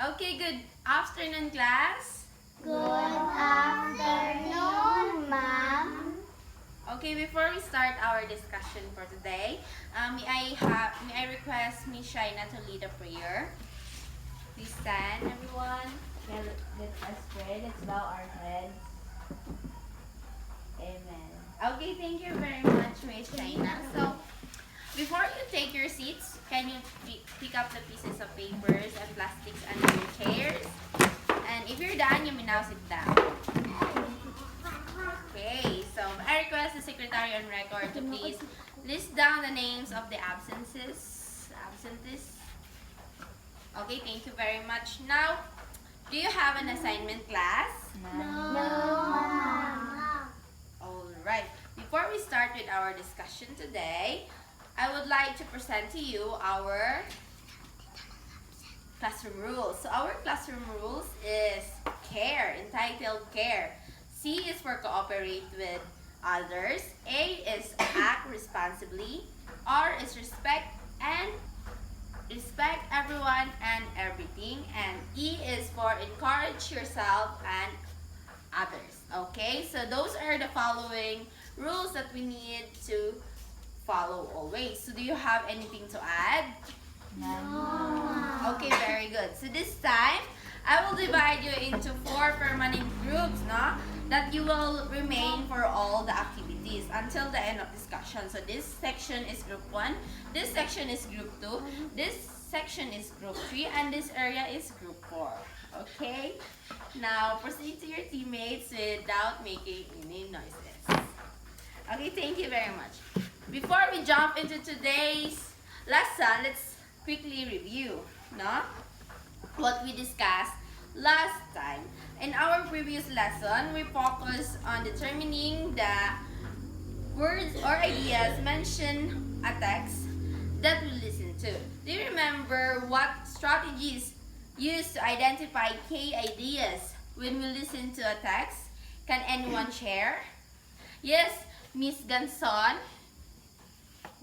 Okay, good afternoon, class. Good afternoon, ma'am. Okay, before we start our discussion for today, may I request Miss Shaina to lead a prayer? Please stand, everyone. Okay, let us pray. Let's bow our heads. Amen. Okay, thank you very much, Miss Shaina. So, before you take your seats, can you pick up the pieces of papers and plastics under your chairs? And if you're done, you may now sit down. Okay, so I request the secretary on record to please list down the names of the absentees. Okay, thank you very much. Now, do you have an assignment, class? No, ma'am. Alright, before we start with our discussion today, I would like to present to you our classroom rules. So our classroom rules is care, entitled care. C is for cooperate with others. A is act responsibly. R is respect everyone and everything. And E is for encourage yourself and others. Okay, so those are the following rules that we need to follow always. So do you have anything to add? No. Okay, very good. So this time, I will divide you into 4 permanent groups, no? That you will remain for all the activities until the end of discussion. So this section is group 1, this section is group 2, this section is group 3, and this area is group 4. Okay? Now, proceed to your teammates without making any noises. Okay, thank you very much. Before we jump into today's lesson, let's quickly review, no? What we discussed last time. In our previous lesson, we focused on determining the words or ideas mentioned a text that we listen to. Do you remember what strategies used to identify key ideas when we listen to a text? Can anyone share? Yes, Miss Ganson.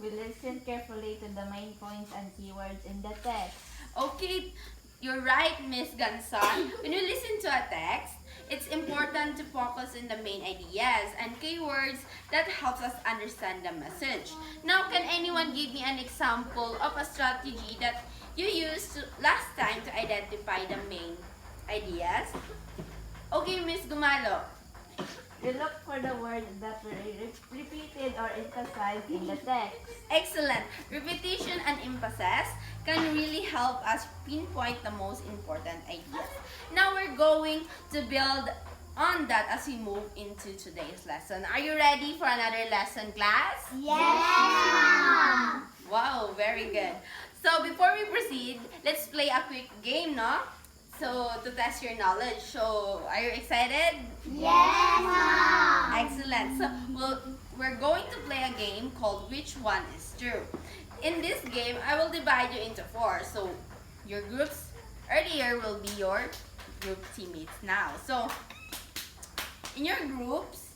We listen carefully to the main points and keywords in the text. Okay, you're right, Miss Ganson. When you listen to a text, it's important to focus on the main ideas and keywords that helps us understand the message. Now, can anyone give me an example of a strategy that you used last time to identify the main ideas? Okay, Miss Gumalo. We look for the words that were repeated or emphasized in the text. Excellent. Repetition and emphasis can really help us pinpoint the most important ideas. Now we're going to build on that as we move into today's lesson. Are you ready for another lesson, class? Yes, ma'am. Wow, very good. So before we proceed, let's play a quick game, no? So to test your knowledge. So are you excited? Yes, ma'am. Excellent. So we're going to play a game called Which One is True. In this game, I will divide you into 4. So your groups earlier will be your group teammates now. So in your groups,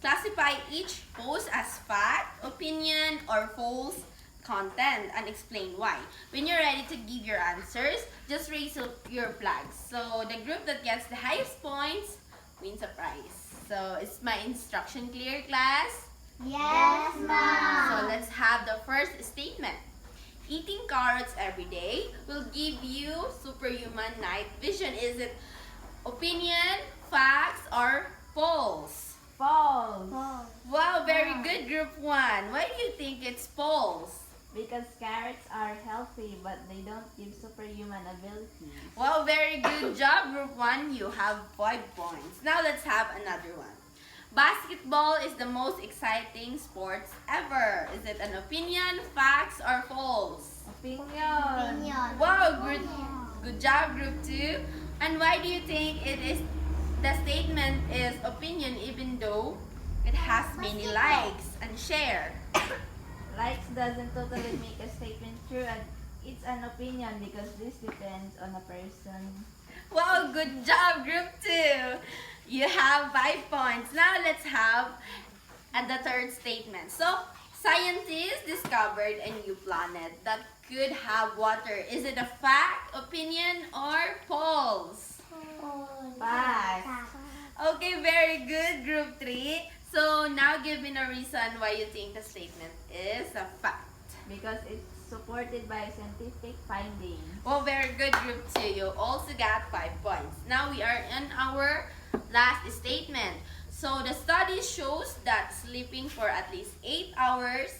classify each post as fact, opinion, or false content and explain why. When you're ready to give your answers, just raise up your flags. So the group that gets the highest points wins a prize. So is my instruction clear, class? Yes, So ma'am. let's have the first statement. Eating carrots every day will give you superhuman night vision. Is it opinion, facts, or false? False. Wow, very good, group 1. Why do you think it's false? Because carrots are healthy but they don't give superhuman abilities. Wow, very good job, group 1. You have 5 points. Now let's have another one. Basketball is the most exciting sports ever. Is it an opinion, facts, or false? Opinion. Wow, good job, group 2. And why do you think the statement is opinion even though it has many likes and share? Likes doesn't totally make a statement true, and it's an opinion because this depends on a person. Wow, good job, group 2. You have 5 points. Now let's have the third statement. So, Scientists discovered a new planet that could have water. Is it a fact, opinion, or false? Fact. Okay, very good, Group 3. So now give me a reason why you think the statement is a fact. Because it's supported by scientific findings. Well, very good, Group 2. You also got 5 points. Now we are in our last statement. So the study shows that sleeping for at least 8 hours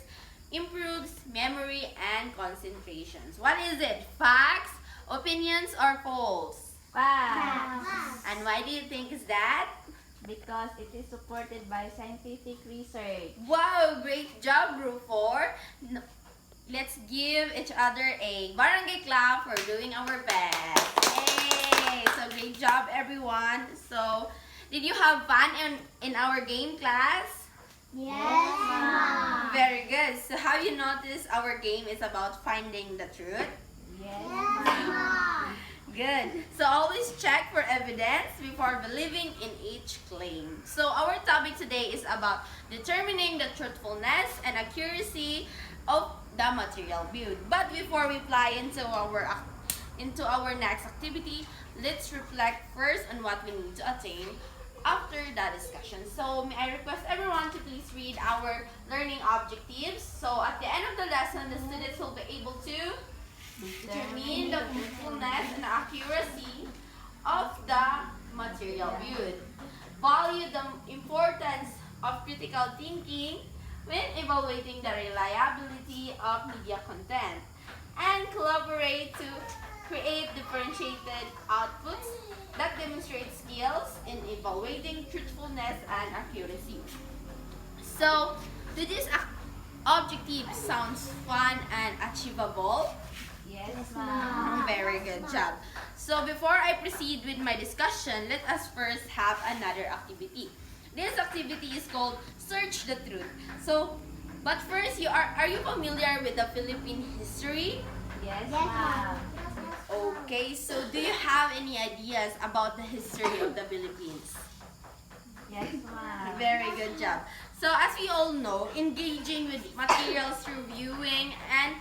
improves memory and concentrations. What is it? Facts, opinions, or false? Fact. And why do you think is that? Because it is supported by scientific research. Wow, great job, Group 4. Let's give each other a barangay clap for doing our best. Yay! So great job, everyone. So, did you have fun in our game class? Yes, Mom. Very good. So have you noticed our game is about finding the truth? Yes, Yes, ma'am. Mom. Good. So always check for evidence before believing in each claim. So our topic today is about determining the truthfulness and accuracy of the material viewed. But before we fly into our next activity, let's reflect first on what we need to attain after the discussion. So may I request everyone to please read our learning objectives. So at the end of the lesson, the students will be able to determine the truthfulness and accuracy of the material viewed. Value the importance of critical thinking when evaluating the reliability of media content. And collaborate to create differentiated outputs that demonstrate skills in evaluating truthfulness and accuracy. So, do these objectives sounds fun and achievable? Yes, ma'am. Very good job. So before I proceed with my discussion, let us first have another activity. This activity is called Search the Truth. So, but first, are you familiar with the Philippine history? Yes, Yes, ma'am. Okay, so do you have any ideas about the history of the Philippines? Yes, ma'am. Very good job. So as we all know, engaging with materials through viewing and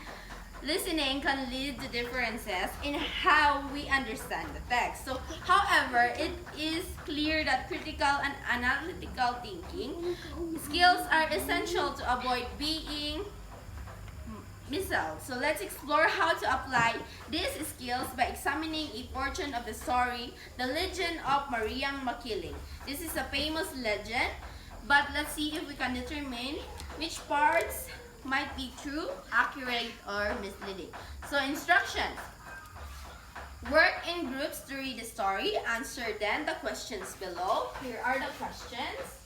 listening can lead to differences in how we understand the text. So, however, it is clear that critical and analytical thinking skills are essential to avoid being misled. So, let's explore how to apply these skills by examining a portion of the story, The Legend of Mariang Makiling. This is a famous legend, but let's see if we can determine which parts might be true, accurate, or misleading. So instructions. Work in groups to read the story. Answer then the questions below. Here are the questions.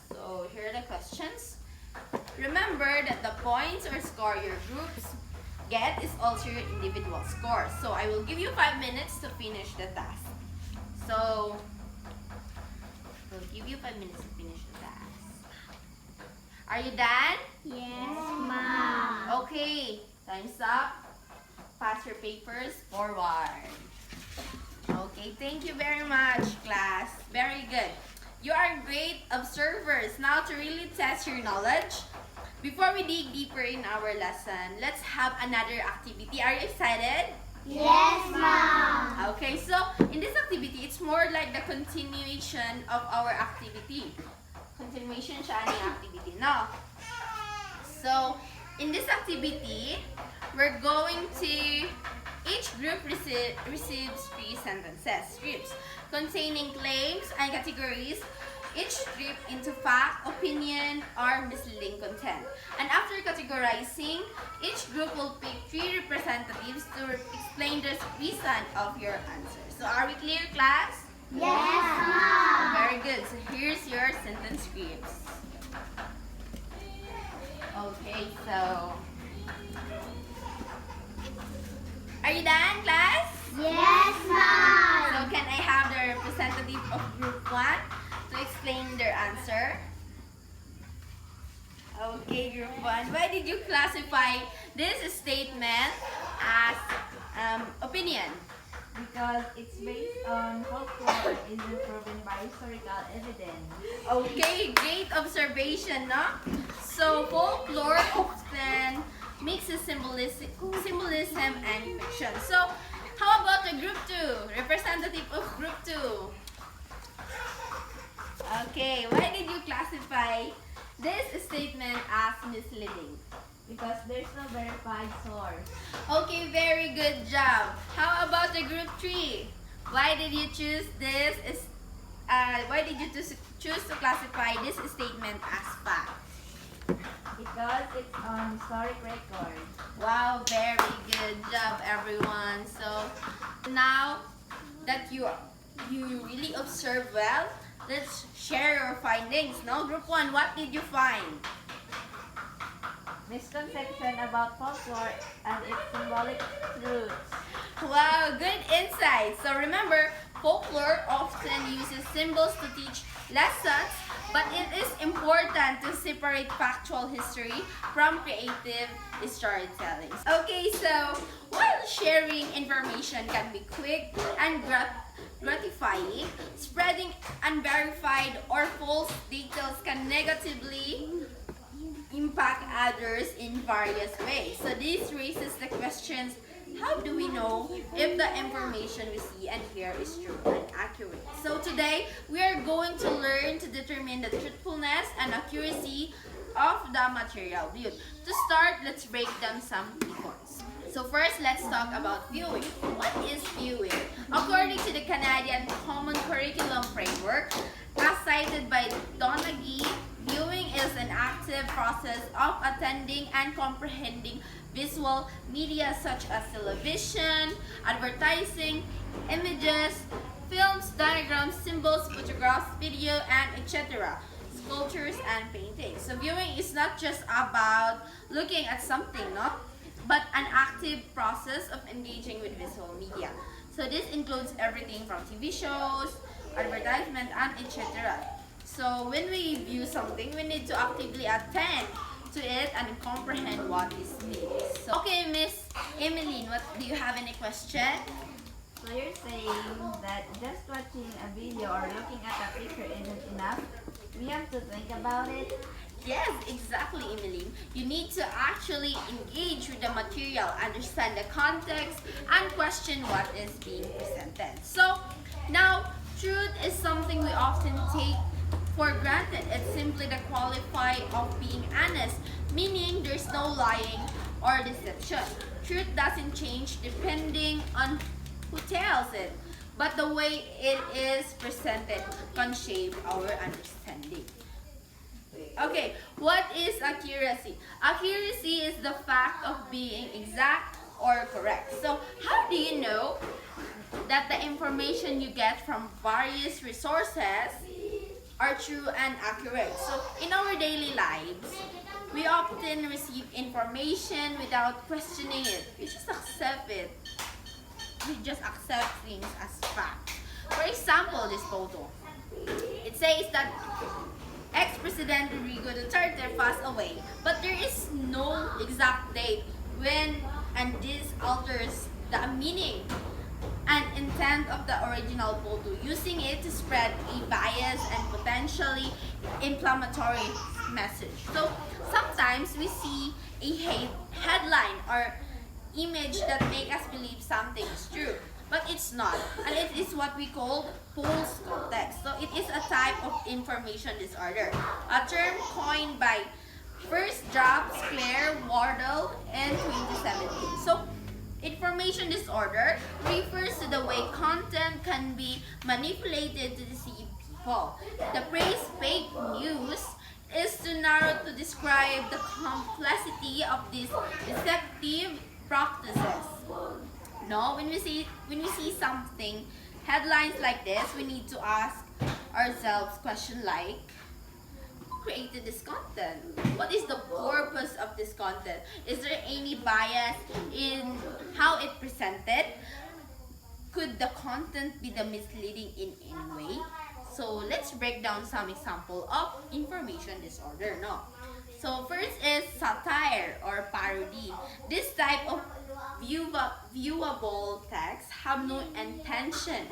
So here are the questions. Remember that the points or score your groups get is also your individual score. So I will give you 5 minutes to finish the task. So we'll give you 5 minutes to finish the task. Are you done? Yes, Mom. Okay, time's up. Pass your papers forward. Okay, thank you very much, class. Very good. You are great observers. Now to really test your knowledge, before we dig deeper in our lesson, let's have another activity. Are you excited? Yes, Mom. Okay, so in this activity, it's more like the continuation of our activity. Continuation siya ng activity, no? So, in this activity, we're going to, each group receives 3 sentences, scripts, containing claims and categories, each strip into fact, opinion, or misleading content. And after categorizing, each group will pick 3 representatives to explain the reason of your answer. So, are we clear, class? Yes, Mom. Very good. So here's your sentence scripts. Okay, so are you done, class? Yes, Mom. So can I have the representative of group 1 to explain their answer? Okay, group 1. Why did you classify this statement as opinion? Because it's based on folklore, isn't proven by historical evidence. Okay, great observation, no? So folklore often mixes symbolism and fiction. So how about the group 2? Representative of group 2. Okay, why did you classify this statement as misleading? Because there's no verified source. Okay, very good job. How about the group 3? Why did you choose this? Why did you choose to classify this statement as fact? Because it's on historic record. Wow, very good job, everyone. So now that you really observe well, let's share your findings. No, group 1, what did you find? Misconception about folklore and its symbolic roots. Wow, good insight. So remember, folklore often uses symbols to teach lessons, but it is important to separate factual history from creative storytelling. Okay, so while sharing information can be quick and gratifying, spreading unverified or false details can negatively impact others in various ways. So this raises the questions, how do we know if the information we see and hear is true and accurate? So today, we are going to learn to determine the truthfulness and accuracy of the material viewed. To start, let's break down some key points. So first, let's talk about viewing. What is viewing? According to the Canadian Common Curriculum Framework, as cited by Donaghy, viewing is an active process of attending and comprehending visual media such as television, advertising, images, films, diagrams, symbols, photographs, video, and etc. Sculptures and paintings. So viewing is not just about looking at something, no? But an active process of engaging with visual media. So this includes everything from TV shows, advertisement, and etc. So when we view something, we need to actively attend to it and comprehend what is means. So, okay, Miss Emeline, what do you have any question? So you're saying that just watching a video or looking at a picture isn't enough? We have to think about it? Yes, exactly, Emeline. You need to actually engage with the material, understand the context, and question what is being presented. So now, truth is something we often take for granted. It's simply the qualify of being honest, meaning there's no lying or deception. Truth doesn't change depending on who tells it, but the way it is presented can shape our understanding. Okay, what is accuracy? Accuracy is the fact of being exact or correct. So how do you know that the information you get from various resources are true and accurate? So in our daily lives, we often receive information without questioning it. We just accept it. We just accept things as fact. For example, this photo. It says that ex-President Rodrigo Duterte passed away, but there is no exact date when, and this alters the meaning and intent of the original photo, using it to spread a bias and potentially inflammatory message. So sometimes we see a headline or image that make us believe something is true, but it's not, and it is what we call false context. So it is a type of information disorder, a term coined by First Jobs Claire Wardle in 2017. So information disorder refers to the way content can be manipulated to deceive people. The phrase fake news is too narrow to describe the complexity of these deceptive practices. No, when we see something, headlines like this, we need to ask ourselves question like, who created this content? What is the purpose of this content? Is there any bias in how it presented? Could the content be the misleading in any way? So let's break down some example of information disorder. No. So first is satire or parody. This type of view viewable texts have no intention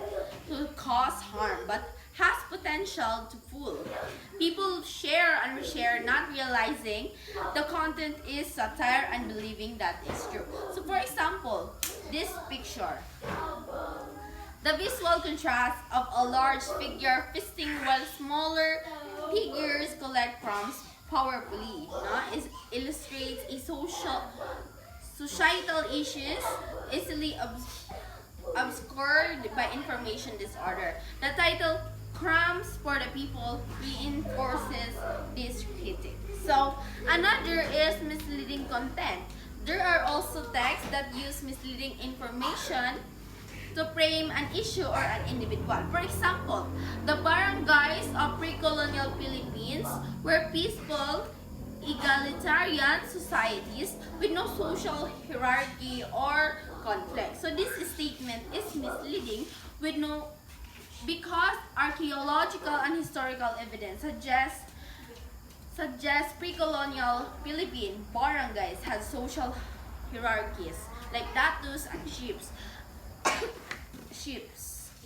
to cause harm but has potential to fool. People share and reshare not realizing the content is satire and believing that it's true. So for example, this picture. The visual contrast of a large figure feasting while smaller figures collect crumbs powerfully, no? Illustrates a societal issues easily obscured by information disorder. The title Crumbs for the People reinforces this critique. So another is misleading content. There are also texts that use misleading information to frame an issue or an individual. For example, the barangays of pre-colonial Philippines were peaceful, egalitarian societies with no social hierarchy or conflict. So this statement is misleading with no because archaeological and historical evidence suggests pre-colonial Philippine barangays had social hierarchies like datus and chiefs,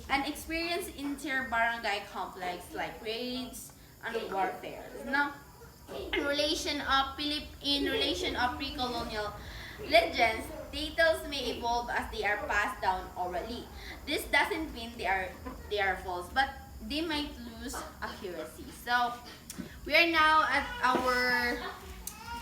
and experienced inter-barangay conflicts like raids and warfare. Now, in relation of pre-colonial legends, details may evolve as they are passed down orally. This doesn't mean they are false, but they might lose accuracy. So, we are now at our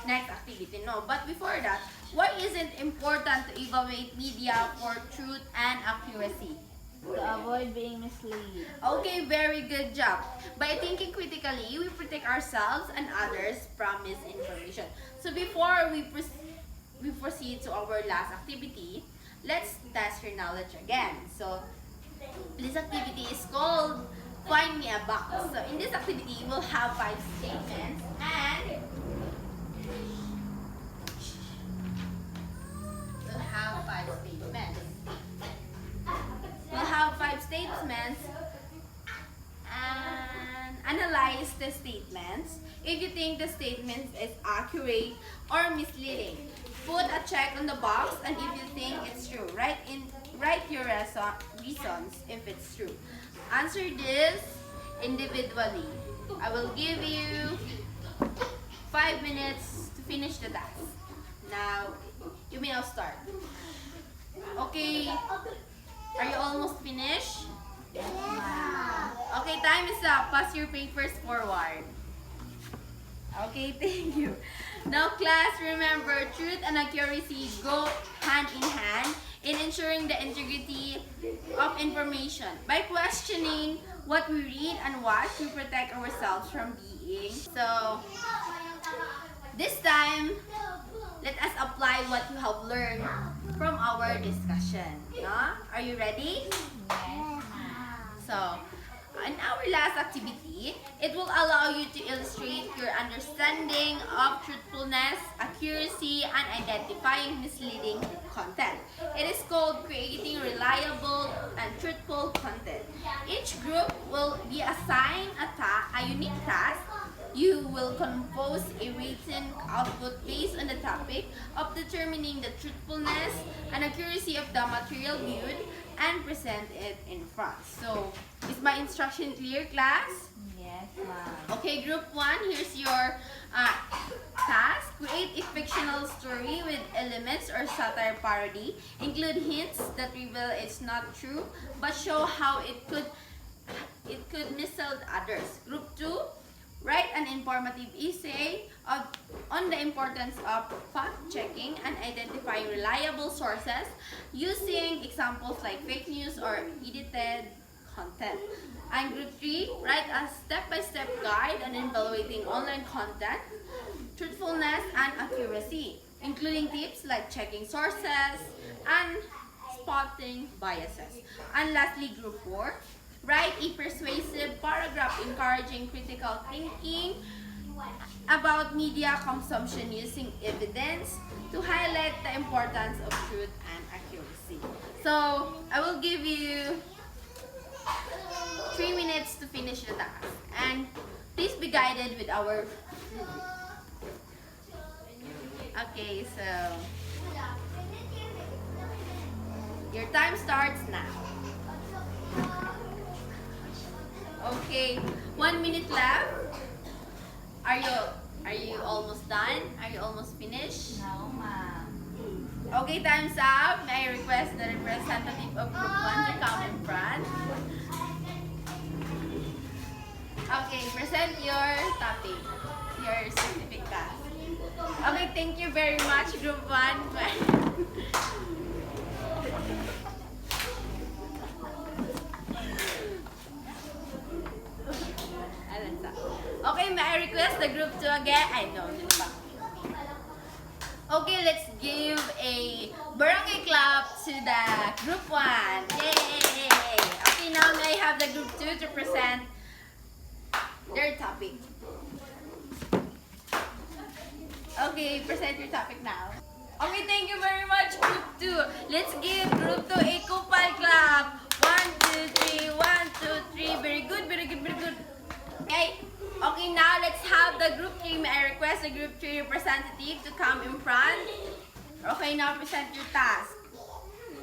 next activity. No, but before that, why is it important to evaluate media for truth and accuracy? To avoid being misled. Okay, very good job. By thinking critically, we protect ourselves and others from misinformation. So before we proceed to our last activity, let's test your knowledge again. So this activity is called Find Me a Box. So in this activity, we'll have 5 statements and We'll have 5 statements and analyze the statements. If you think the statement is accurate or misleading, put a check on the box, and if you think it's true, write your reasons if it's true. Answer this individually. I will give you 5 minutes to finish the task. Now, you may now start. Okay, are you almost finished? Okay, time is up. Pass your papers forward. Okay, thank you. Now class, remember, truth and accuracy go hand in hand in ensuring the integrity of information. By questioning what we read and watch, we protect ourselves from being. So, this time, let us apply what you have learned from our discussion. No? Are you ready? Yes. So, in our last activity, it will allow you to illustrate your understanding of truthfulness, accuracy, and identifying misleading content. It is called creating reliable and truthful content. Each group will be assigned a unique task. You will compose a written output based on the topic of determining the truthfulness and accuracy of the material viewed and present it in front. So, is my instruction clear, class? Yes, ma'am. Okay, group 1, here's your task. Create a fictional story with elements or satire parody. Include hints that reveal it's not true, but show how it could mislead others. Group 2, write an informative essay on the importance of fact-checking and identifying reliable sources using examples like fake news or edited content. And group 3, write a step-by-step guide on evaluating online content, truthfulness, and accuracy, including tips like checking sources and spotting biases. And lastly, group 4, write a persuasive paragraph encouraging critical thinking about media consumption using evidence to highlight the importance of truth and accuracy. So, I will give you 3 minutes to finish the task. And please be guided with our... Okay, so... Your time starts now. Okay, 1 minute left. Are you almost done? Are you almost finished? No, ma'am. Okay, time's up. May I request the representative of Group 1 to come in front? Okay, present your topic, your specific task. Okay, thank you very much, Group 1. Okay, may I request the Group 2 again? I know, yun pa. Okay, let's give a barangay clap to the Group 1. Yay! Okay, now may I have the Group 2 to present their topic. Okay, present your topic now. Okay, thank you very much, Group 2. Let's give Group 2 a kupal clap. 1, 2, 3, 1, 2, 3. Very good, very good, very good. Okay. Okay, now let's have the Group 3. May I request the Group 3 representative to come in front? Okay, now present your task.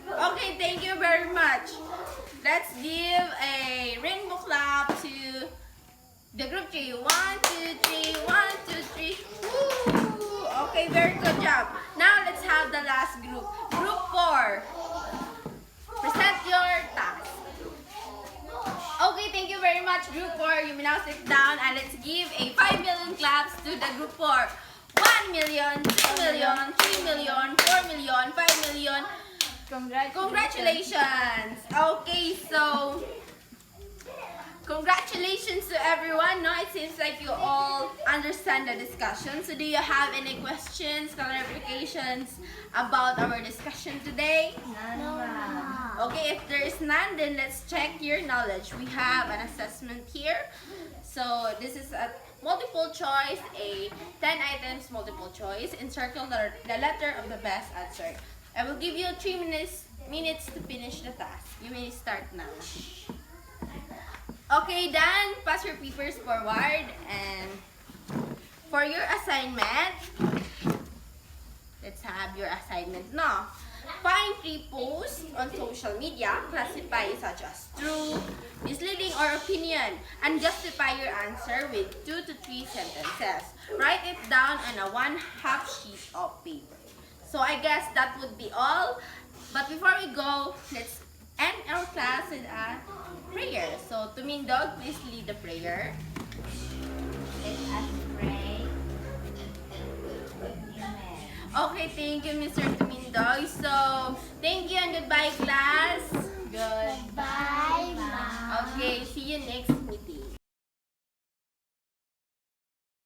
Okay, thank you very much. Let's give a rainbow clap to the Group 3. 1, 2, 3, 1, 2, 3. Woo! Okay, very good job. Now let's have the last group. Group 4. Present your task. Okay, thank you very much, Group 4. You may now sit down and let's give a 5 million claps to the Group 4. 1 million, 2 million, 3 million, 4 million, 5 million. Congratulations! Okay, so congratulations to everyone. No, it seems like you all understand the discussion. So do you have any questions, clarifications about our discussion today? None, ma'am. Okay, if there is none, then let's check your knowledge. We have an assessment here. So this is a multiple choice, a 10 items multiple choice. Encircle the letter of the best answer. I will give you 3 minutes to finish the task. You may start now. Okay, Dan, pass your papers forward. And for your assignment, let's have your assignment now. Find 3 posts on social media, classify such as true, misleading, or opinion, and justify your answer with 2 to 3 sentences. Write it down on a 1/2 sheet of paper. So I guess that would be all. But before we go, let's end our class with a prayer. So Tumindog, please lead the prayer. Let us pray. Amen. Okay, thank you, Mr. Tumindog. So, thank you and goodbye, class. Bye, Mom. Okay, see you next